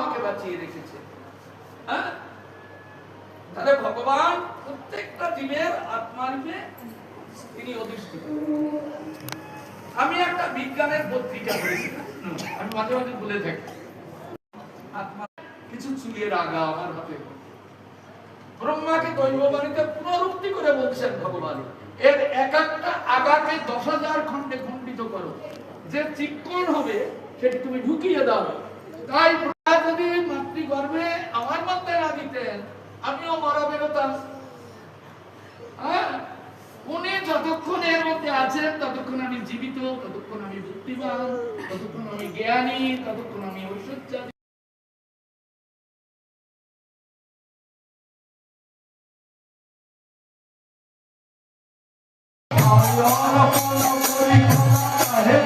আমাকে বাঁচিয়ে রেখেছে। হ্যাঁ, তাহলে ভগবান প্রত্যেকটা জীবের আত্মারূপে তিনি অধিষ্ঠিত। আমি একটা বিজ্ঞানের পত্রিকা পড়েছিলাম, আমি মাঝে মাঝে বলে থাকি আত্মা কিছু চুলের আগা আমার হাতে। ব্রহ্মাকে দৈববাণীতে পুনরুক্তি করে বলছেন ভগবান, এর এক একটা আগাকে 10,000 খণ্ডে খণ্ডিত করো, যে চিকন হবে সেটি তুমি ঢুকিয়ে দাও। তাই যদি মাতৃগর্ভে আমার মধ্যে না দিতেন আমিও মারা বেরোতাম। উনি যতক্ষণ এর মধ্যে আছেন ততক্ষণ আমি জীবিত, ততক্ষণ আমি বুদ্ধিমান, ততক্ষণ আমি জ্ঞানী, ততক্ষণ আমি ঐশ্বর্যবাদী। হে